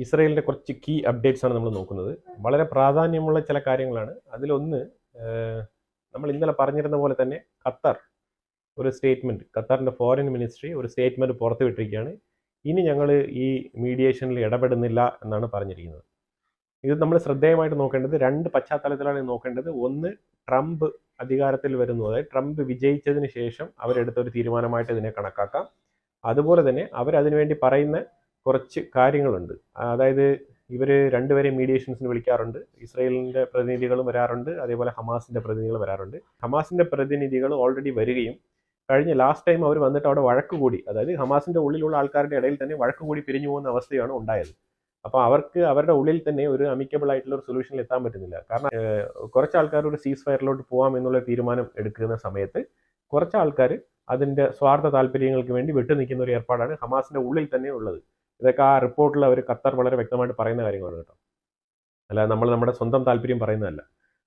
ഇസ്രയേലിന്റെ കുറച്ച് key updates ആണ് നമ്മൾ നോക്കുന്നത്. വളരെ പ്രാധാന്യമുള്ള ചില കാര്യങ്ങളാണ്. അതിലൊന്ന് നമ്മൾ ഇന്നലെ പറഞ്ഞിരുന്ന പോലെ തന്നെ ഖത്തറിന്റെ ഫോറിൻ മിനിസ്ട്രി ഒരു സ്റ്റേറ്റ്മെന്റ് പുറത്തുവിട്ടിരിക്കുകയാണ്. ഇനി ഞങ്ങൾ ഈ മീഡിയേഷനിൽ ഇടപെടുന്നില്ല എന്നാണ് പറഞ്ഞിരിക്കുന്നത്. ഇത് നമ്മൾ ശ്രദ്ധേയമായിട്ട് നോക്കേണ്ടത് രണ്ട് പശ്ചാത്തലത്തിലാണ് നോക്കേണ്ടത്. ഒന്ന്, ട്രംപ് അധികാരത്തിൽ വരുന്നു, അതായത് ട്രംപ് വിജയിച്ചതിന് ശേഷം അവരെടുത്ത ഒരു തീരുമാനമായിട്ട് ഇതിനെ കണക്കാക്കാം. അതുപോലെ തന്നെ അവരതിനുവേണ്ടി പറയുന്ന കുറച്ച് കാര്യങ്ങളുണ്ട്. അതായത് ഇവർ രണ്ടുപേരെയും മീഡിയേഷൻസിന് വിളിക്കാറുണ്ട്. ഇസ്രയേലിന്റെ പ്രതിനിധികളും വരാറുണ്ട്, അതേപോലെ ഹമാസിന്റെ പ്രതിനിധികൾ വരാറുണ്ട്. ഹമാസിന്റെ പ്രതിനിധികൾ ഓൾറെഡി വരികയും കഴിഞ്ഞ ലാസ്റ്റ് ടൈം അവർ വന്നിട്ട് അവിടെ വഴക്ക് കൂടി, അതായത് ഹമാസിന്റെ ഉള്ളിലുള്ള ആൾക്കാരുടെ ഇടയിൽ തന്നെ വഴക്ക് കൂടി പിരിഞ്ഞു പോകുന്ന അവസ്ഥയാണ് ഉണ്ടായത്. അപ്പോൾ അവർക്ക് അവരുടെ ഉള്ളിൽ തന്നെ ഒരു അമിക്കബിൾ ആയിട്ടുള്ള ഒരു സൊല്യൂഷനിൽ എത്താൻ പറ്റുന്നില്ല. കാരണം കുറച്ച് ആൾക്കാർ ഒരു സീസ് ഫയറിലോട്ട് പോകാം എന്നുള്ള തീരുമാനം എടുക്കുന്ന സമയത്ത് കുറച്ച് ആൾക്കാർ അതിന്റെ സ്വാർത്ഥ താല്പര്യങ്ങൾക്ക് വേണ്ടി വിട്ടു നിൽക്കുന്ന ഒരു ഏർപ്പാടാണ് ഹമാസിന്റെ ഉള്ളിൽ തന്നെ ഉള്ളത്. ഇതൊക്കെ ആ റിപ്പോർട്ടിൽ അവർ ഖത്തർ വളരെ വ്യക്തമായിട്ട് പറയുന്ന കാര്യങ്ങളാണ് കേട്ടോ. അല്ല, നമ്മൾ നമ്മുടെ സ്വന്തം താല്പര്യം പറയുന്നതല്ല.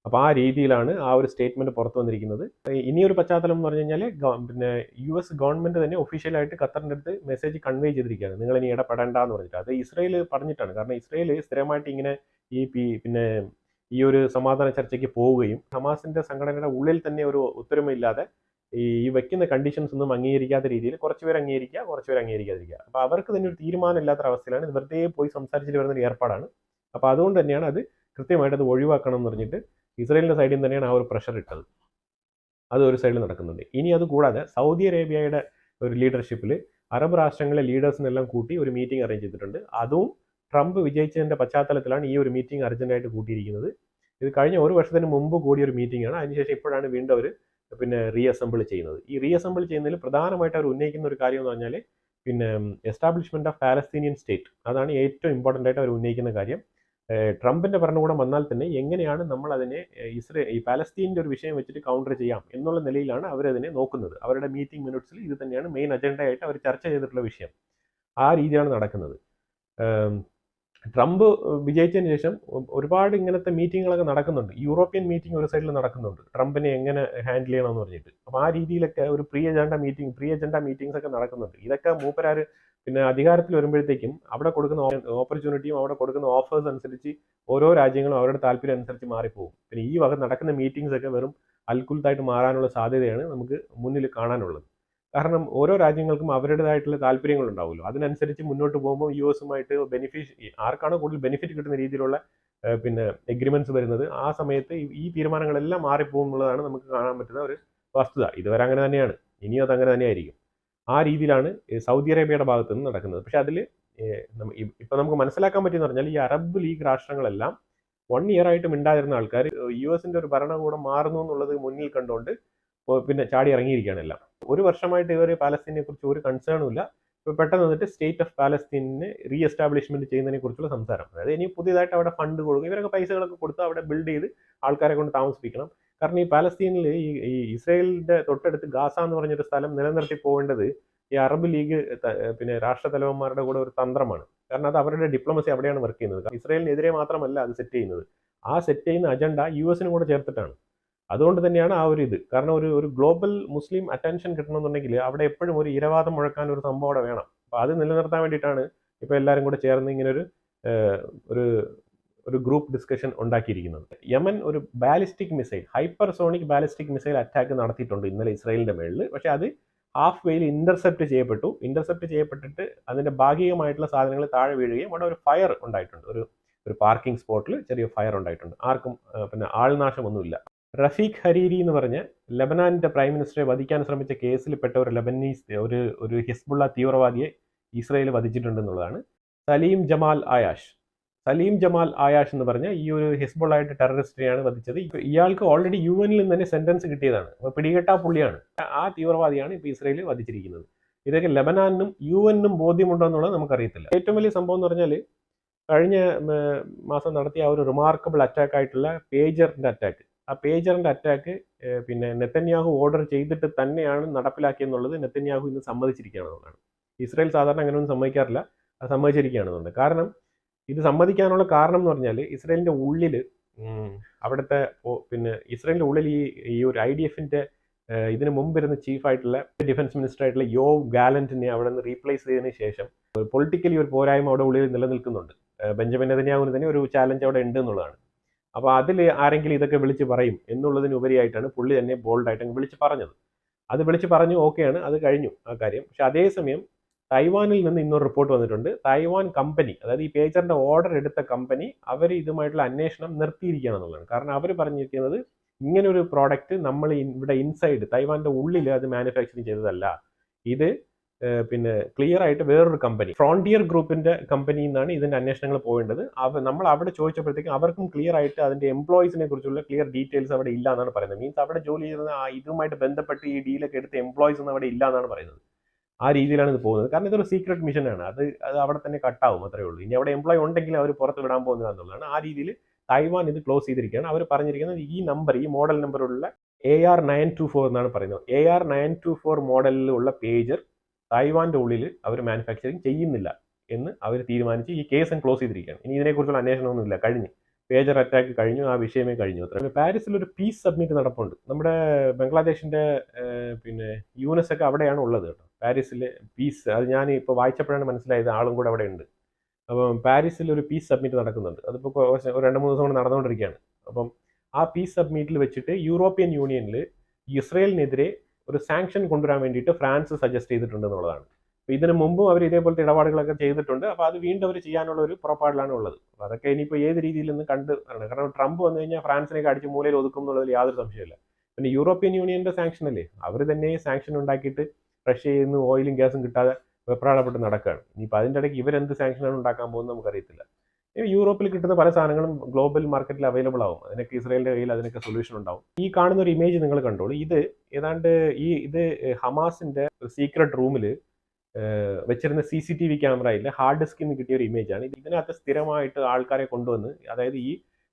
അപ്പോൾ ആ രീതിയിലാണ് ആ ഒരു സ്റ്റേറ്റ്മെന്റ് പുറത്തു വന്നിരിക്കുന്നത്. ഇനിയൊരു പശ്ചാത്തലം എന്ന് പറഞ്ഞു കഴിഞ്ഞാൽ പിന്നെ US ഗവൺമെന്റ് തന്നെ ഒഫീഷ്യലായിട്ട് ഖത്തറിന്റെ അടുത്ത് മെസ്സേജ് കൺവേ ചെയ്തിരിക്കുകയാണ്, നിങ്ങൾ ഇനി ഇടപെടേണ്ട എന്ന് പറഞ്ഞിട്ട്. അത് ഇസ്രയേൽ പറഞ്ഞിട്ടാണ്. കാരണം ഇസ്രയേൽ സ്ഥിരമായിട്ട് ഇങ്ങനെ പിന്നെ ഈ ഒരു സമാധാന ചർച്ചയ്ക്ക് പോവുകയും ഹമാസിന്റെ സംഘടനയുടെ ഉള്ളിൽ തന്നെ ഒരു ഒത്തൊരുമയില്ലാതെ ഈ വെക്കുന്ന കണ്ടീഷൻസ് ഒന്നും അംഗീകരിക്കാത്ത രീതിയിൽ കുറച്ചുപേർ അംഗീകരിക്കുക, കുറച്ചുപേർ അംഗീകരിക്കാതിരിക്കുക. അപ്പോൾ അവർക്ക് തന്നെ ഒരു തീരുമാനം ഇല്ലാത്ത അവസ്ഥയിലാണ്. ഇത് വെറുതെ പോയി സംസാരിച്ചിട്ട് വരുന്ന ഒരു ഏർപ്പാടാണ്. അപ്പോൾ അതുകൊണ്ട് തന്നെയാണ് അത് കൃത്യമായിട്ട് അത് ഒഴിവാക്കണം എന്ന് പറഞ്ഞിട്ട് ഇസ്രയേലിന്റെ സൈഡിൽ നിന്ന് തന്നെയാണ് ആ ഒരു പ്രഷർ ഇട്ടത്. അത് ഒരു സൈഡിൽ നടക്കുന്നുണ്ട്. ഇനി അത് കൂടാതെ സൗദി അറേബ്യയുടെ ഒരു ലീഡർഷിപ്പിൽ അറബ് രാഷ്ട്രങ്ങളിലെ ലീഡേഴ്സിനെല്ലാം കൂട്ടി ഒരു മീറ്റിംഗ് അറേഞ്ച് ചെയ്തിട്ടുണ്ട്. അതും ട്രംപ് വിജയിച്ചതിന്റെ പശ്ചാത്തലത്തിലാണ് ഈ ഒരു മീറ്റിംഗ് അർജന്റായിട്ട് കൂട്ടിയിരിക്കുന്നത്. ഇത് കഴിഞ്ഞ ഒരു വർഷത്തിന് മുമ്പ് കൂടിയ ഒരു മീറ്റിംഗ് ആണ്. അതിനുശേഷം ഇപ്പോഴാണ് വീണ്ടും അവർ റീഅസംബിൾ ചെയ്യുന്നത്. ഈ റീഅസംബിൾ ചെയ്യുന്നതിൽ പ്രധാനമായിട്ട് അവർ ഉന്നയിക്കുന്ന ഒരു കാര്യം എന്ന് പറഞ്ഞാൽ എസ്റ്റാബ്ലിഷ്മെന്റ് ഓഫ് പാലസ്തീനിയൻ സ്റ്റേറ്റ്. അതാണ് ഏറ്റവും ഇമ്പോർട്ടൻ്റ് ആയിട്ട് അവർ ഉന്നയിക്കുന്ന കാര്യം. ട്രംപിന്റെ ഭരണകൂടം വന്നാൽ തന്നെ എങ്ങനെയാണ് നമ്മൾ അതിനെ ഈ പാലസ്തീനിന്റെ ഒരു വിഷയം വെച്ചിട്ട് കൗണ്ടർ ചെയ്യാം എന്നുള്ള നിലയിലാണ് അവരതിനെ നോക്കുന്നത്. അവരുടെ മീറ്റിംഗ് മിനിറ്റ്സിൽ ഇത് തന്നെയാണ് മെയിൻ അജണ്ടയായിട്ട് അവർ ചർച്ച ചെയ്തിട്ടുള്ള വിഷയം. ആ രീതിയാണ് നടക്കുന്നത്. ട്രംപ് വിജയിച്ചതിന് ശേഷം ഒരുപാട് ഇങ്ങനത്തെ മീറ്റിങ്ങുകളൊക്കെ നടക്കുന്നുണ്ട്. യൂറോപ്യൻ മീറ്റിംഗ് ഒരു സൈഡിൽ നടക്കുന്നുണ്ട്, ട്രംപിനെ എങ്ങനെ ഹാൻഡിൽ ചെയ്യണമെന്ന് പറഞ്ഞിട്ട്. അപ്പോൾ ആ രീതിയിലൊക്കെ ഒരു പ്രീ അജണ്ട മീറ്റിംഗ്സ് ഒക്കെ നടക്കുന്നുണ്ട്. ഇതൊക്കെ മൂപ്പരാര് അധികാരത്തിൽ വരുമ്പോഴത്തേക്കും അവിടെ കൊടുക്കുന്ന ഓപ്പർച്യൂണിറ്റിയും അവിടെ കൊടുക്കുന്ന ഓഫേഴ്സ് അനുസരിച്ച് ഓരോ രാജ്യങ്ങളും അവരുടെ താല്പര്യം അനുസരിച്ച് മാറിപ്പോകും. ഈ വക നടക്കുന്ന മീറ്റിംഗ്സ് ഒക്കെ വെറും അൽക്കുലത്തായിട്ട് മാറാനുള്ള സാധ്യതയാണ് നമുക്ക് മുന്നിൽ കാണാനുള്ളത്. കാരണം ഓരോ രാജ്യങ്ങൾക്കും അവരുടേതായിട്ടുള്ള താല്പര്യങ്ങൾ ഉണ്ടാവുമല്ലോ. അതിനനുസരിച്ച് മുന്നോട്ട് പോകുമ്പോൾ US-ഉമായിട്ട് ആർക്കാണോ കൂടുതൽ ബെനിഫിറ്റ് കിട്ടുന്ന രീതിയിലുള്ള എഗ്രിമെന്റ്സ് വരുന്നത്, ആ സമയത്ത് ഈ തീരുമാനങ്ങളെല്ലാം മാറിപ്പോകും എന്നുള്ളതാണ് നമുക്ക് കാണാൻ പറ്റുന്ന ഒരു വസ്തുത. ഇതുവരെ അങ്ങനെ തന്നെയാണ്, ഇനിയും അതങ്ങനെ തന്നെയായിരിക്കും. ആ രീതിയിലാണ് സൗദി അറേബ്യയുടെ ഭാഗത്ത് നിന്ന് നടക്കുന്നത്. പക്ഷെ അതിൽ ഇപ്പൊ നമുക്ക് മനസ്സിലാക്കാൻ പറ്റിയെന്ന് പറഞ്ഞാൽ ഈ അറബ് ലീഗ് രാഷ്ട്രങ്ങളെല്ലാം 1 ഇയർ ആയിട്ട് മിണ്ടാതിരുന്ന ആൾക്കാർ US-ന്റെ ഒരു ഭരണകൂടം മാറുന്നു എന്നുള്ളത് മുന്നിൽ കണ്ടുകൊണ്ട് ചാടി ഇറങ്ങിയിരിക്കുകയാണ് എല്ലാം. ഒരു വർഷമായിട്ട് ഇവർ പാലസ്തീനെ കുറിച്ച് ഒരു കൺസേണും ഇല്ല. ഇപ്പോൾ പെട്ടെന്ന് വന്നിട്ട് സ്റ്റേറ്റ് ഓഫ് പാലസ്തീനെ റീ എസ്റ്റാബ്ലിഷ്മെന്റ് ചെയ്യുന്നതിനെ കുറിച്ചുള്ള സംസാരം. അതായത് ഇനി പുതിയതായിട്ട് അവിടെ ഫണ്ട് കൊടുക്കും, ഇവരൊക്കെ പൈസകളൊക്കെ കൊടുത്ത് അവിടെ ബിൽഡ് ചെയ്ത് ആൾക്കാരെ കൊണ്ട് താമസിപ്പിക്കണം. കാരണം ഈ പാലസ്തീനിൽ ഈ ഇസ്രയേലിന്റെ തൊട്ടടുത്ത് ഗാസ എന്ന് പറഞ്ഞൊരു സ്ഥലം നിലനിർത്തി പോകേണ്ടത് ഈ അറബ് ലീഗ് രാഷ്ട്ര തലവന്മാരുടെ കൂടെ ഒരു തന്ത്രമാണ്. കാരണം അത് അവരുടെ ഡിപ്ലോമസി അവിടെയാണ് വർക്ക് ചെയ്യുന്നത്. ഇസ്രയേലിനെതിരെ മാത്രമല്ല അത് സെറ്റ് ചെയ്യുന്നത്, ആ സെറ്റ് ചെയ്യുന്ന അജണ്ട US-നും കൂടെ ചേർത്തിട്ടാണ്. അതുകൊണ്ട് തന്നെയാണ് ആ ഒരു ഇത്. കാരണം ഒരു ഗ്ലോബൽ മുസ്ലിം അറ്റൻഷൻ കിട്ടണമെന്നുണ്ടെങ്കിൽ അവിടെ എപ്പോഴും ഒരു ഇരവാദം മുഴക്കാൻ ഒരു സംഭവം അവിടെ വേണം. അപ്പോൾ അത് നിലനിർത്താൻ വേണ്ടിയിട്ടാണ് ഇപ്പോൾ എല്ലാവരും കൂടെ ചേർന്ന് ഇങ്ങനെ ഒരു ഗ്രൂപ്പ് ഡിസ്കഷൻ ഉണ്ടാക്കിയിരിക്കുന്നത്. യമൻ ഒരു ഹൈപ്പർസോണിക് ബാലിസ്റ്റിക് മിസൈൽ അറ്റാക്ക് നടത്തിയിട്ടുണ്ട് ഇന്നലെ ഇസ്രായേലിന്റെ മേളിൽ. പക്ഷെ അത് ഹാഫ് വേയിൽ ഇന്റർസെപ്റ്റ് ചെയ്യപ്പെട്ടിട്ട് അതിന്റെ ഭാഗികമായിട്ടുള്ള സാധനങ്ങൾ താഴെ വീഴുകയും അവിടെ ഒരു ഫയർ ഉണ്ടായിട്ടുണ്ട്. ഒരു പാർക്കിംഗ് സ്പോട്ടിൽ ചെറിയ ഫയർ ഉണ്ടായിട്ടുണ്ട്. ആർക്കും ആൾനാശമൊന്നുമില്ല. റഫീഖ് ഹരീരി എന്ന് പറഞ്ഞ ലബനാന്റെ പ്രൈം മിനിസ്റ്ററെ വധിക്കാൻ ശ്രമിച്ച കേസിൽ പെട്ട ഒരു ലബനീസ് ഒരു ഹിസ്ബുള്ള തീവ്രവാദിയെ ഇസ്രായേൽ വധിച്ചിട്ടുണ്ടെന്നുള്ളതാണ്. സലീം ജമാൽ ആയാഷ് എന്ന് പറഞ്ഞ ഈ ഒരു ഹിസ്ബുള്ളായിട്ട് ടെററിസ്റ്റിനെയാണ് വധിച്ചത്. ഇയാൾക്ക് ഓൾറെഡി UN-ൽ തന്നെ സെന്റൻസ് കിട്ടിയതാണ്. അപ്പോൾ പിടികെട്ടാ പുള്ളിയാണ്. ആ തീവ്രവാദിയാണ് ഇപ്പോൾ ഇസ്രായേൽ വധിച്ചിരിക്കുന്നത്. ഇതൊക്കെ ലബനാനും UN-നും ബോധ്യമുണ്ടോ എന്നുള്ളത് നമുക്കറിയത്തില്ല. ഏറ്റവും വലിയ സംഭവം എന്ന് പറഞ്ഞാൽ കഴിഞ്ഞ മാസം നടത്തിയ ആ ഒരു റിമാർക്കബിൾ അറ്റാക്ക് ആയിട്ടുള്ള പേജറിന്റെ അറ്റാക്ക് നെതന്യാഹു ഓർഡർ ചെയ്തിട്ട് തന്നെയാണ് നടപ്പിലാക്കിയെന്നുള്ളത് നെതന്യാഹു ഇന്ന് സമ്മതിച്ചിരിക്കുകയാണെന്നുള്ളതാണ്. ഇസ്രായേൽ സാധാരണ അങ്ങനെയൊന്നും സമ്മതിക്കാറില്ല, അത് സമ്മതിച്ചിരിക്കുകയാണെന്നുള്ളത്. കാരണം ഇത് സമ്മതിക്കാനുള്ള കാരണം എന്ന് പറഞ്ഞാൽ ഇസ്രായേലിന്റെ ഉള്ളിൽ അവിടുത്തെ ഇസ്രായേലിന്റെ ഉള്ളിൽ ഈ ഒരു IDF-ന്റെ ഇതിന് മുമ്പിരുന്ന ചീഫായിട്ടുള്ള ഡിഫൻസ് മിനിസ്റ്റർ ആയിട്ടുള്ള യോവ് ഗാലന്റിനെ അവിടെ നിന്ന് റീപ്ലേസ് ചെയ്തതിന് ശേഷം പൊളിറ്റിക്കലി ഒരു പോരായ്മ അവിടെ ഉള്ളിൽ നിലനിൽക്കുന്നുണ്ട്. ബെഞ്ചമിൻ നെതന്യാഹുവിന് തന്നെ ഒരു ചാലഞ്ച് അവിടെ ഉണ്ട് എന്നുള്ളതാണ്. അപ്പോൾ അതിൽ ആരെങ്കിലും ഇതൊക്കെ വിളിച്ച് പറയും എന്നുള്ളതിനുപരിയായിട്ടാണ് പുള്ളി തന്നെ ബോൾഡായിട്ട് അങ്ങ് വിളിച്ച് പറഞ്ഞത്. അത് വിളിച്ച് പറഞ്ഞു, ഓക്കെയാണ്, അത് കഴിഞ്ഞു ആ കാര്യം. പക്ഷെ അതേസമയം തൈവാനിൽ നിന്ന് ഇന്നൊരു റിപ്പോർട്ട് വന്നിട്ടുണ്ട്. തൈവാൻ കമ്പനി, അതായത് ഈ പേജറിന്റെ ഓർഡർ എടുത്ത കമ്പനി, അവർ ഇതുമായിട്ടുള്ള അന്വേഷണം നിർത്തിയിരിക്കുകയാണെന്നുള്ളതാണ്. കാരണം അവർ പറഞ്ഞിരിക്കുന്നത് ഇങ്ങനെ ഒരു പ്രോഡക്റ്റ് നമ്മൾ ഇവിടെ ഇൻസൈഡ് തൈവാന്റെ ഉള്ളിൽ അത് മാനുഫാക്ചറിങ് ചെയ്തതല്ല, ഇത് പിന്നെ ക്ലിയർ ആയിട്ട് വേറൊരു കമ്പനി, ഫ്രോണ്ടിയർ ഗ്രൂപ്പിന്റെ കമ്പനിയിൽ നിന്നാണ് ഇതിന്റെ അന്വേഷണങ്ങൾ പോകേണ്ടത്. നമ്മൾ അവിടെ ചോദിച്ചപ്പോഴത്തേക്കും അവർക്കും ക്ലിയർ ആയിട്ട് അതിന്റെ എംപ്ലോയീസിനെ കുറിച്ചുള്ള ക്ലിയർ ഡീറ്റെയിൽസ് അവിടെ ഇല്ല എന്നാണ് പറയുന്നത്. മീൻസ് അവിടെ ജോലി ചെയ്യുന്ന ഇതുമായിട്ട് ബന്ധപ്പെട്ട് ഈ ഡീലൊക്കെ എടുത്ത എംപ്ലോയീസ് ഒന്നും അവിടെ ഇല്ല എന്നാണ് പറയുന്നത്. ആ രീതിയിലാണ് ഇത് പോകുന്നത്. കാരണം ഇതൊരു സീക്രട്ട് മിഷനാണ്, അത് അവിടെ തന്നെ കട്ടാവും, അത്രേ ഉള്ളൂ. ഇനി അവിടെ എംപ്ലോയി ഉണ്ടെങ്കിൽ അവർ പുറത്ത് വിടാൻ പോകുന്നതാണെന്നുള്ളതാണ്. ആ രീതിയിൽ തൈവാൻ ഇത് ക്ലോസ് ചെയ്തിരിക്കുകയാണ്. അവർ പറഞ്ഞിരിക്കുന്നത് ഈ നമ്പർ, ഈ മോഡൽ നമ്പറുള്ള AR924 എന്നാണ് പറയുന്നത്. AR924 മോഡലിലുള്ള പേജർ തൈവാന്റെ ഉള്ളിൽ അവർ മാനുഫാക്ചറിങ് ചെയ്യുന്നില്ല എന്ന് അവർ തീരുമാനിച്ച് ഈ കേസ് ക്ലോസ് ചെയ്തിരിക്കുകയാണ്. ഇനി ഇതിനെക്കുറിച്ചുള്ള അന്വേഷണമൊന്നുമില്ല, കഴിഞ്ഞു. പേജർ അറ്റാക്ക് കഴിഞ്ഞു, ആ വിഷയമേ കഴിഞ്ഞു. പാരീസിൽ ഒരു പീസ് സബ്മിറ്റ് നടപ്പുണ്ട്. നമ്മുടെ ബംഗ്ലാദേശിന്റെ പിന്നെ യൂനസ് ഒക്കെ അവിടെയാണ് ഉള്ളത് കേട്ടോ. പാരീസിലെ പീസ്, അത് ഞാൻ ഇപ്പോൾ വായിച്ചപ്പോഴാണ് മനസ്സിലായത് ആളും കൂടെ അവിടെ ഉണ്ട്. അപ്പം പാരീസിൽ ഒരു പീസ് സബ്മിറ്റ് നടക്കുന്നുണ്ട്. അതിപ്പോൾ 2-3 ദിവസം കൊണ്ട് നടന്നുകൊണ്ടിരിക്കുകയാണ്. അപ്പം ആ പീസ് സബ്മിറ്റിൽ വെച്ചിട്ട് യൂറോപ്യൻ യൂണിയനിൽ ഇസ്രയേലിനെതിരെ ഒരു സാങ്ഷൻ കൊണ്ടുവരാൻ വേണ്ടിയിട്ട് ഫ്രാൻസ് സജസ്റ്റ് ചെയ്തിട്ടുണ്ട് എന്നുള്ളതാണ്. അപ്പോൾ ഇതിന് മുമ്പും അവർ ഇതേപോലത്തെ ഇടപാടുകളൊക്കെ ചെയ്തിട്ടുണ്ട്. അപ്പോൾ അത് വീണ്ടും അവർ ചെയ്യാനുള്ള ഒരു പുറപ്പാടിലാണ് ഉള്ളത്. അപ്പോൾ അതൊക്കെ ഇനിയിപ്പോൾ ഏത് രീതിയിൽ നിന്ന് കണ്ട് പറയണം. കാരണം ട്രംപ് വന്നു കഴിഞ്ഞാൽ ഫ്രാൻസിനെയൊക്കെ അടിച്ച് മൂലയിൽ ഒതുക്കും എന്നുള്ളതിൽ യാതൊരു സംശയമില്ല. പിന്നെ യൂറോപ്യൻ യൂണിയന്റെ സാങ്ഷൻ അല്ലേ, അവർ തന്നെ സാങ്ഷൻ ഉണ്ടാക്കിയിട്ട് റഷ്യയിൽ നിന്ന് ഓയിലും ഗ്യാസും കിട്ടാതെ വെപ്രാളപ്പെട്ട് നടക്കുകയാണ്. ഇനിയിപ്പോൾ അതിൻ്റെ ഇടയ്ക്ക് ഇവരെന്ത് സാങ്ഷനാണ് ഉണ്ടാക്കാൻ പോകുന്നത് നമുക്കറിയത്തില്ല. യൂറോപ്പിൽ കിട്ടുന്ന പല സാധനങ്ങളും ഗ്ലോബൽ മാർക്കറ്റിൽ അവൈലബിൾ ആവും. അതിനൊക്കെ ഇസ്രായേലിന്റെ കയ്യിൽ അതിനൊക്കെ സൊല്യൂഷൻ ഉണ്ടാവും. ഈ കാണുന്ന ഒരു ഇമേജ് നിങ്ങൾ കണ്ടോളൂ. ഇത് ഏതാണ്ട് ഇത് ഹമാസിന്റെ സീക്രട്ട് റൂമിൽ വെച്ചിരുന്ന CCTV ക്യാമറയിൽ ഹാർഡ് ഡിസ്കിൽ നിന്ന് കിട്ടിയ ഒരു ഇമേജാണ്. ഇതിനകത്ത് സ്ഥിരമായിട്ട് ആൾക്കാരെ കൊണ്ടുവന്ന്, അതായത് ഈ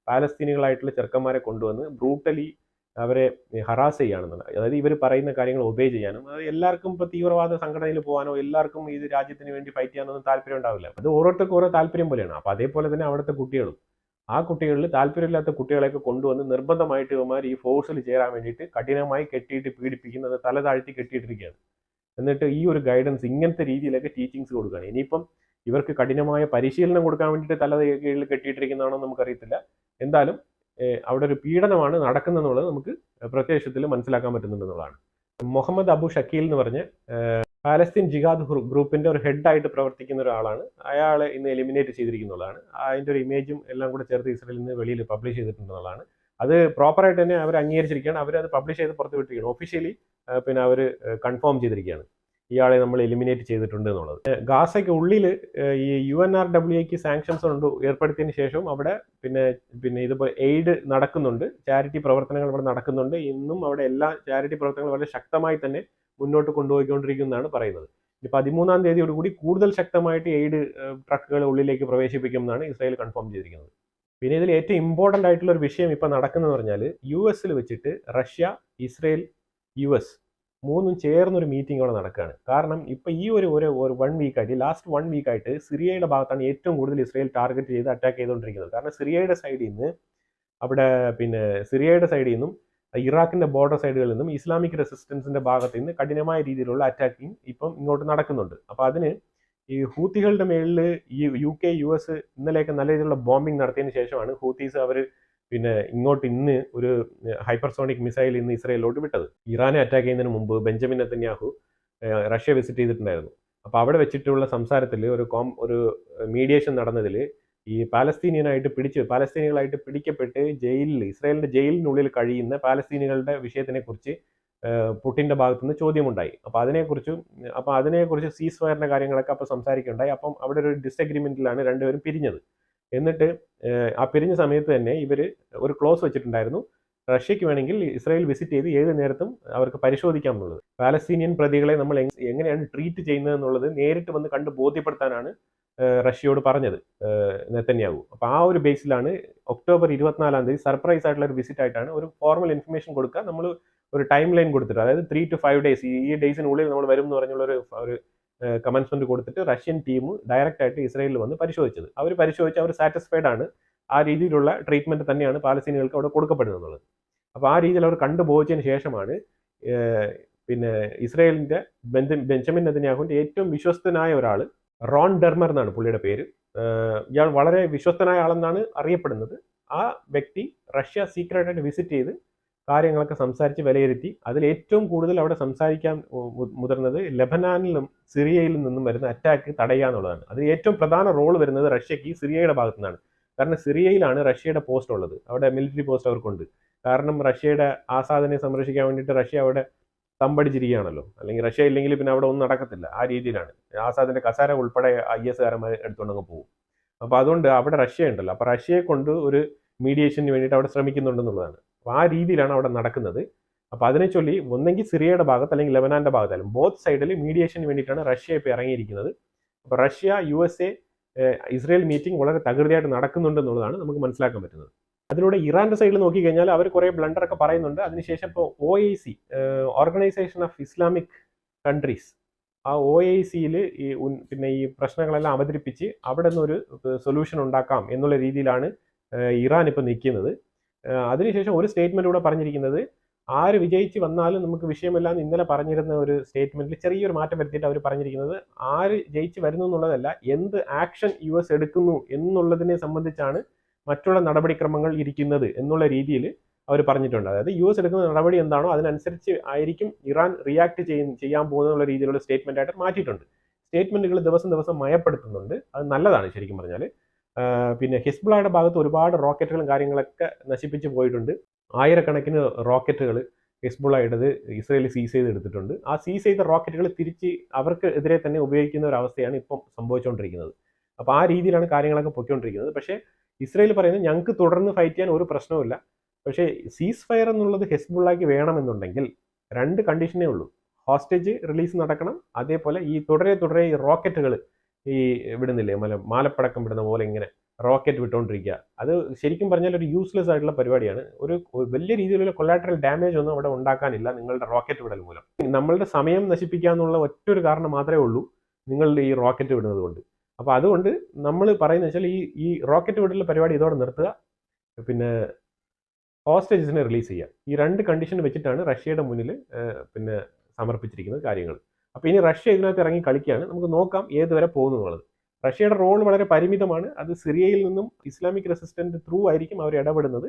പാലസ്തീനികളായിട്ടുള്ള ചെറുക്കന്മാരെ കൊണ്ടുവന്ന് ബ്രൂട്ടലി അവരെ ഹറാസ് ചെയ്യാണെന്നാണ്. അതായത് ഇവർ പറയുന്ന കാര്യങ്ങൾ ഒബേ ചെയ്യാനും, അത് എല്ലാവർക്കും ഇപ്പോൾ തീവ്രവാദ സംഘടനയിൽ പോകാനോ എല്ലാവർക്കും ഇത് രാജ്യത്തിന് വേണ്ടി ഫൈറ്റ് ചെയ്യാനൊന്നും താല്പര്യം ഉണ്ടാവില്ല. അത് ഓരോരുത്തർക്കും ഓരോ താല്പര്യം പോലെയാണ്. അപ്പോൾ അതേപോലെ തന്നെ അവിടുത്തെ കുട്ടികളും, ആ കുട്ടികളിൽ താല്പര്യമില്ലാത്ത കുട്ടികളെയൊക്കെ കൊണ്ടുവന്ന് നിർബന്ധമായിട്ട് ഇവന്മാർ ഈ ഫോഴ്സിൽ ചേരാൻ വേണ്ടിയിട്ട് കഠിനമായി കെട്ടിയിട്ട് പീഡിപ്പിക്കുന്നത്, തല താഴ്ത്തി കെട്ടിയിട്ടിരിക്കുകയാണ്. എന്നിട്ട് ഈ ഒരു ഗൈഡൻസ് ഇങ്ങനത്തെ രീതിയിലൊക്കെ ടീച്ചിങ്സ് കൊടുക്കുകയാണ്. ഇനിയിപ്പം ഇവർക്ക് കഠിനമായ പരിശീലനം കൊടുക്കാൻ വേണ്ടിയിട്ട് തല കീഴിൽ കെട്ടിയിട്ടിരിക്കുന്നതാണോ നമുക്കറിയത്തില്ല. എന്തായാലും അവിടെ ഒരു പീഡനമാണ് നടക്കുന്നതെന്നുള്ളത് നമുക്ക് പ്രത്യക്ഷത്തിൽ മനസ്സിലാക്കാൻ പറ്റുന്നുണ്ടെന്നുള്ളതാണ്. മുഹമ്മദ് അബു ഷക്കീൽ എന്ന് പറഞ്ഞ് പാലസ്തീൻ ജിഹാദ് ഗ്രൂപ്പിന്റെ ഒരു ഹെഡായിട്ട് പ്രവർത്തിക്കുന്ന ഒരാളാണ്. അയാളെ ഇന്ന് എലിമിനേറ്റ് ചെയ്തിരിക്കുന്നതാണ്. അതിന്റെ ഒരു ഇമേജും എല്ലാം കൂടെ ചേർത്ത് ഇസ്രായേലിൽ നിന്ന് വെളിയിൽ പബ്ലിഷ് ചെയ്തിട്ടുണ്ടെന്നുള്ളതാണ്. അത് പ്രോപ്പറായിട്ട് തന്നെ അവർ അംഗീകരിച്ചിരിക്കുകയാണ്. അവരത് പബ്ലിഷ് ചെയ്ത് പുറത്ത് വിട്ടിരിക്കുകയാണ്. ഒഫീഷ്യലി പിന്നെ അവർ കൺഫേം ചെയ്തിരിക്കുകയാണ് ഇയാളെ നമ്മൾ എലിമിനേറ്റ് ചെയ്തിട്ടുണ്ട് എന്നുള്ളത്. ഗാസയ്ക്ക് ഉള്ളിൽ ഈ UNRWAക്ക് സാങ്ഷൻസ് ഏർപ്പെടുത്തിയതിന് ശേഷം അവിടെ പിന്നെ ഇതുപോലെ എയ്ഡ് നടക്കുന്നുണ്ട്, ചാരിറ്റി പ്രവർത്തനങ്ങൾ ഇവിടെ നടക്കുന്നുണ്ട്. ഇന്നും അവിടെ എല്ലാ ചാരിറ്റി പ്രവർത്തനങ്ങളും വളരെ ശക്തമായി തന്നെ മുന്നോട്ട് കൊണ്ടുപോയിക്കൊണ്ടിരിക്കുന്നതാണ് പറയുന്നത്. 13-ാം തീയതിയോടുകൂടി കൂടുതൽ ശക്തമായിട്ട് എയ്ഡ് ട്രക്കുകൾ ഉള്ളിലേക്ക് പ്രവേശിപ്പിക്കുമെന്നാണ് ഇസ്രായേൽ കൺഫേം ചെയ്തിരിക്കുന്നത്. പിന്നെ ഇതിൽ ഏറ്റവും ഇമ്പോർട്ടൻ്റ് ആയിട്ടുള്ള ഒരു വിഷയം ഇപ്പോൾ നടക്കുന്നതെന്ന് പറഞ്ഞാൽ US വെച്ചിട്ട് റഷ്യ, ഇസ്രായേൽ, US മൂന്നും ചേർന്നൊരു മീറ്റിംഗ് അവിടെ നടക്കുകയാണ്. കാരണം ഇപ്പോൾ ഈ ഒരു 1 വീക്കായിട്ട്, ലാസ്റ്റ് 1 വീക്കായിട്ട് സിറിയയുടെ ഭാഗത്താണ് ഏറ്റവും കൂടുതൽ ഇസ്രായേൽ ടാർഗറ്റ് ചെയ്ത് അറ്റാക്ക് ചെയ്തുകൊണ്ടിരിക്കുന്നത്. കാരണം സിറിയയുടെ സൈഡിൽ നിന്ന് അവിടെ സിറിയയുടെ സൈഡിൽ നിന്നും ഇറാഖിന്റെ ബോർഡർ സൈഡുകളിൽ നിന്നും ഇസ്ലാമിക് റെസിസ്റ്റൻസിന്റെ ഭാഗത്ത് നിന്ന് കഠിനമായ രീതിയിലുള്ള അറ്റാക്കിങ് ഇപ്പം ഇങ്ങോട്ട് നടക്കുന്നുണ്ട്. അപ്പോൾ അതിന് ഈ ഹൂത്തികളുടെ മേളിൽ ഈ UK, US ഇന്നലെയൊക്കെ നല്ല രീതിയിലുള്ള ബോംബിംഗ് നടത്തിയതിന് ശേഷമാണ് ഹൂത്തീസ് അവർ ഇങ്ങോട്ട് ഇന്ന് ഒരു ഹൈപ്പർസോണിക് മിസൈൽ ഇന്ന് ഇസ്രായേലിലോട്ട് വിട്ടത്. ഇറാനെ അറ്റാക്ക് ചെയ്യുന്നതിന് മുമ്പ് ബെഞ്ചമിൻ നെതന്യാഹു റഷ്യ വിസിറ്റ് ചെയ്തിട്ടുണ്ടായിരുന്നു. അപ്പോൾ അവിടെ വെച്ചിട്ടുള്ള സംസാരത്തിൽ ഒരു മീഡിയേഷൻ നടന്നതിൽ ഈ പാലസ്തീനികളായിട്ട് പിടിക്കപ്പെട്ട് ഇസ്രായേലിന്റെ ജയിലിനുള്ളിൽ കഴിയുന്ന പാലസ്തീനികളുടെ വിഷയത്തിനെ കുറിച്ച് പുടിന്റെ ഭാഗത്തുനിന്ന് ചോദ്യമുണ്ടായി. അപ്പോൾ അതിനെക്കുറിച്ച് സീസ് ഫയറിന്റെ കാര്യങ്ങളൊക്കെ അപ്പോൾ സംസാരിക്കുകയുണ്ടായി. അപ്പം അവിടെ ഒരു ഡിസഗ്രിമെന്റിലാണ് രണ്ടുപേരും പിരിഞ്ഞത്. എന്നിട്ട് ആ പിരിഞ്ഞ സമയത്ത് തന്നെ ഇവർ ഒരു ക്ലോസ് വെച്ചിട്ടുണ്ടായിരുന്നു, റഷ്യക്ക് വേണമെങ്കിൽ ഇസ്രായേൽ വിസിറ്റ് ചെയ്ത് ഏത് നേരത്തും അവർക്ക് പരിശോധിക്കാം എന്നുള്ളത്. പാലസ്തീനിയൻ പ്രതികളെ നമ്മൾ എങ്ങനെയാണ് ട്രീറ്റ് ചെയ്യുന്നത് എന്നുള്ളത് നേരിട്ട് വന്ന് കണ്ട് ബോധ്യപ്പെടുത്താനാണ് റഷ്യയോട് പറഞ്ഞത് നെതന്യാഹു. അപ്പോൾ ആ ഒരു ബേസിലാണ് ഒക്ടോബർ 24-ാം തീയതി സർപ്രൈസ് ആയിട്ടുള്ള ഒരു വിസിറ്റ് ആയിട്ടാണ് ഒരു ഫോർമൽ ഇൻഫർമേഷൻ കൊടുക്കുക. നമ്മൾ ഒരു ടൈം ലൈൻ കൊടുത്തിട്ട്, അതായത് 3 to 5 days, ഈ ഡേയ്സിനുള്ളിൽ നമ്മൾ വരും എന്ന് പറഞ്ഞുള്ള ഒരു കമൻസ്മെന്റ് കൊടുത്തിട്ട് റഷ്യൻ ടീം ഡയറക്റ്റ് ആയിട്ട് ഇസ്രായേലിൽ വന്ന് പരിശോധിച്ചത്. അവർ സാറ്റിസ്ഫൈഡ് ആണ്. ആ രീതിയിലുള്ള ട്രീറ്റ്മെന്റ് തന്നെയാണ് പാലസ്തീനികൾക്ക് അവിടെ കൊടുക്കപ്പെടുന്നത്. അപ്പോൾ ആ രീതിയിൽ അവർ കണ്ടുപോയതിന് ശേഷമാണ് പിന്നെ ഇസ്രയേലിൻ്റെ ബെഞ്ചമിൻ നെതന്യാഹുവിൻ്റെ ഏറ്റവും വിശ്വസ്തനായ ഒരാൾ, റോൺ ഡെർമർ എന്നാണ് പുള്ളിയുടെ പേര്. ഇയാൾ വളരെ വിശ്വസ്തനായ ആളെന്നാണ് അറിയപ്പെടുന്നത്. ആ വ്യക്തി റഷ്യ സീക്രട്ടായിട്ട് വിസിറ്റ് ചെയ്ത് കാര്യങ്ങളൊക്കെ സംസാരിച്ച് വിലയിരുത്തി. അതിൽ ഏറ്റവും കൂടുതൽ അവിടെ സംസാരിക്കാൻ മുതിർന്നത് ലെബനാനിലും സിറിയയിലും നിന്നും വരുന്ന അറ്റാക്ക് തടയുക എന്നുള്ളതാണ്. അതിൽ ഏറ്റവും പ്രധാന റോൾ വരുന്നത് റഷ്യക്ക് സിറിയയുടെ ഭാഗത്തു നിന്നാണ്. കാരണം സിറിയയിലാണ് റഷ്യയുടെ പോസ്റ്റ് ഉള്ളത്, അവിടെ മിലിറ്ററി പോസ്റ്റ് അവർക്കുണ്ട്. കാരണം റഷ്യയുടെ ആസാദിനെ സംരക്ഷിക്കാൻ വേണ്ടിയിട്ട് റഷ്യ അവിടെ തമ്പടിച്ചിരിക്കുകയാണല്ലോ. അല്ലെങ്കിൽ റഷ്യ ഇല്ലെങ്കിൽ പിന്നെ അവിടെ ഒന്നും നടക്കത്തില്ല. ആ രീതിയിലാണ്. ആസാദിന്റെ കസാര ഉൾപ്പെടെ IS കാരന്മാർ എടുത്തുകൊണ്ടങ്ങ് പോകും. അപ്പോൾ അതുകൊണ്ട് അവിടെ റഷ്യ ഉണ്ടല്ലോ. അപ്പോൾ റഷ്യയെ കൊണ്ട് ഒരു മീഡിയേഷന് വേണ്ടിയിട്ട് അവിടെ ശ്രമിക്കുന്നുണ്ടെന്നുള്ളതാണ്. അപ്പോൾ ആ രീതിയിലാണ് അവിടെ നടക്കുന്നത്. അപ്പോൾ അതിനെ ചൊല്ലി ഒന്നെങ്കിൽ സിറിയയുടെ ഭാഗത്ത് അല്ലെങ്കിൽ ലെബനാന്റെ ഭാഗത്തായാലും ബോത്ത് സൈഡിൽ മീഡിയേഷന് വേണ്ടിയിട്ടാണ് റഷ്യ ഇപ്പോൾ ഇറങ്ങിയിരിക്കുന്നത്. അപ്പോൾ റഷ്യ USA ഇസ്രയേൽ മീറ്റിംഗ് വളരെ തകൃതിയായിട്ട് നടക്കുന്നുണ്ടെന്നുള്ളതാണ് നമുക്ക് മനസ്സിലാക്കാൻ പറ്റുന്നത്. അതിലൂടെ ഇറാന്റെ സൈഡിൽ നോക്കിക്കഴിഞ്ഞാൽ അവർ കുറേ ബ്ലണ്ടറൊക്കെ പറയുന്നുണ്ട്. അതിനുശേഷം ഇപ്പോൾ OIC, organisation of Islamic countries, ആ OICയിൽ പിന്നെ ഈ പ്രശ്നങ്ങളെല്ലാം അവതരിപ്പിച്ച് അവിടെ നിന്നൊരു സൊല്യൂഷൻ ഉണ്ടാക്കാം എന്നുള്ള രീതിയിലാണ് ഇറാൻ ഇപ്പോൾ നിൽക്കുന്നത്. അതിനുശേഷം ഒരു സ്റ്റേറ്റ്മെന്റ് കൂടെ പറഞ്ഞിരിക്കുന്നത്, ആര് വിജയിച്ച് വന്നാലും നമുക്ക് വിഷയമില്ലാന്ന് ഇന്നലെ പറഞ്ഞിരുന്ന ഒരു സ്റ്റേറ്റ്മെന്റിൽ ചെറിയൊരു മാറ്റം വരുത്തിയിട്ട് അവർ പറഞ്ഞിരിക്കുന്നത്, ആര് ജയിച്ച് വരുന്നു എന്നുള്ളതല്ല, എന്ത് ആക്ഷൻ US എടുക്കുന്നു എന്നുള്ളതിനെ സംബന്ധിച്ചാണ് മറ്റുള്ള നടപടിക്രമങ്ങൾ ഇരിക്കുന്നത് എന്നുള്ള രീതിയിൽ അവർ പറഞ്ഞിട്ടുണ്ട്. അതായത് US എടുക്കുന്ന നടപടി എന്താണോ അതിനനുസരിച്ച് ആയിരിക്കും ഇറാൻ റിയാക്ട് ചെയ്യാൻ പോകുന്നുള്ള രീതിയിലുള്ള സ്റ്റേറ്റ്മെന്റ് ആയിട്ട് മാറ്റിയിട്ടുണ്ട്. സ്റ്റേറ്റ്മെന്റുകൾ ദിവസം ദിവസം മയപ്പെടുത്തുന്നുണ്ട്. അത് നല്ലതാണ് ശരിക്കും പറഞ്ഞാൽ. പിന്നെ ഹിസ്ബുള്ളയുടെ ഭാഗത്ത് ഒരുപാട് റോക്കറ്റുകളും കാര്യങ്ങളൊക്കെ നശിപ്പിച്ച് പോയിട്ടുണ്ട്. ആയിരക്കണക്കിന് റോക്കറ്റുകൾ ഹിസ്ബുള്ളയുടേത് ഇസ്രയേൽ സീസ് ചെയ്ത് എടുത്തിട്ടുണ്ട്. ആ സീസ് ചെയ്ത റോക്കറ്റുകൾ തിരിച്ച് അവർക്ക് എതിരെ തന്നെ ഉപയോഗിക്കുന്ന ഒരു അവസ്ഥയാണ് ഇപ്പം സംഭവിച്ചുകൊണ്ടിരിക്കുന്നത്. അപ്പോൾ ആ രീതിയിലാണ് കാര്യങ്ങളൊക്കെ പൊയ്ക്കൊണ്ടിരിക്കുന്നത്. പക്ഷേ ഇസ്രയേൽ പറയുന്നത് ഞങ്ങൾക്ക് തുടർന്ന് ഫൈറ്റ് ചെയ്യാൻ ഒരു പ്രശ്നവുമില്ല, പക്ഷേ സീസ് ഫയർ എന്നുള്ളത് ഹിസ്ബുള്ളയ്ക്ക് വേണമെന്നുണ്ടെങ്കിൽ 2 കണ്ടീഷനേ ഉള്ളൂ. ഹോസ്റ്റേജ് റിലീസ് നടക്കണം, അതേപോലെ ഈ തുടരെ ഈ റോക്കറ്റുകൾ ഈ വിടുന്നില്ലേ, മാലപ്പടക്കം വിടുന്ന പോലെ ഇങ്ങനെ റോക്കറ്റ് വിട്ടുകൊണ്ടിരിക്കുക. അത് ശരിക്കും പറഞ്ഞാൽ ഒരു യൂസ്ലെസ് ആയിട്ടുള്ള പരിപാടിയാണ്. ഒരു വലിയ രീതിയിലുള്ള കൊളാറ്ററൽ ഡാമേജ് ഒന്നും അവിടെ ഉണ്ടാക്കാനില്ല നിങ്ങളുടെ റോക്കറ്റ് വിടൽ മൂലം. നമ്മളുടെ സമയം നശിപ്പിക്കുക എന്നുള്ള ഒറ്റൊരു കാരണം മാത്രമേ ഉള്ളൂ നിങ്ങളുടെ ഈ റോക്കറ്റ് വിടുന്നത് കൊണ്ട്. അപ്പോൾ അതുകൊണ്ട് നമ്മൾ പറയുന്നത് വെച്ചാൽ ഈ റോക്കറ്റ് വിടൽ പരിപാടി ഇതോടെ നിർത്തുക, പിന്നെ ഹോസ്റ്റേജസിനെ റിലീസ് ചെയ്യുക. ഈ 2 കണ്ടീഷൻ വെച്ചിട്ടാണ് റഷ്യയുടെ മുന്നിൽ പിന്നെ സമർപ്പിച്ചിരിക്കുന്ന കാര്യങ്ങൾ. അപ്പോൾ ഇനി റഷ്യ ഇതിനകത്ത് ഇറങ്ങി കളിക്കുകയാണ്. നമുക്ക് നോക്കാം ഏതുവരെ പോകുന്നു എന്നുള്ളത്. റഷ്യയുടെ റോൾ വളരെ പരിമിതമാണ്. അത് സിറിയയിൽ നിന്നും ഇസ്ലാമിക് റെസിസ്റ്റന്റ് ത്രൂ ആയിരിക്കും അവർ ഇടപെടുന്നത്.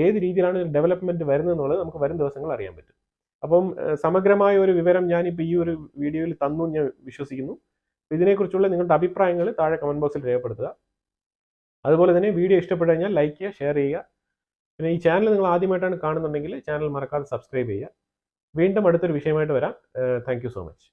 ഏത് രീതിയിലാണ് ഡെവലപ്മെന്റ് വരുന്നത് എന്നുള്ളത് നമുക്ക് വരും ദിവസങ്ങൾ അറിയാൻ പറ്റും. അപ്പം സമഗ്രമായ ഒരു വിവരം ഞാനിപ്പോൾ ഈ ഒരു വീഡിയോയിൽ തന്നു ഞാൻ വിശ്വസിക്കുന്നു. ഇതിനെക്കുറിച്ചുള്ള നിങ്ങളുടെ അഭിപ്രായങ്ങൾ താഴെ കമന്റ് ബോക്സിൽ രേഖപ്പെടുത്തുക. അതുപോലെ തന്നെ വീഡിയോ ഇഷ്ടപ്പെട്ടു കഴിഞ്ഞാൽ ലൈക്ക് ചെയ്യുക, ഷെയർ ചെയ്യുക. പിന്നെ ഈ ചാനൽ നിങ്ങൾ ആദ്യമായിട്ടാണ് കാണുന്നുണ്ടെങ്കിൽ ചാനൽ മറക്കാതെ സബ്സ്ക്രൈബ് ചെയ്യുക. വീണ്ടും അടുത്തൊരു വിഷയമായിട്ട് വരാം. Thank you so much.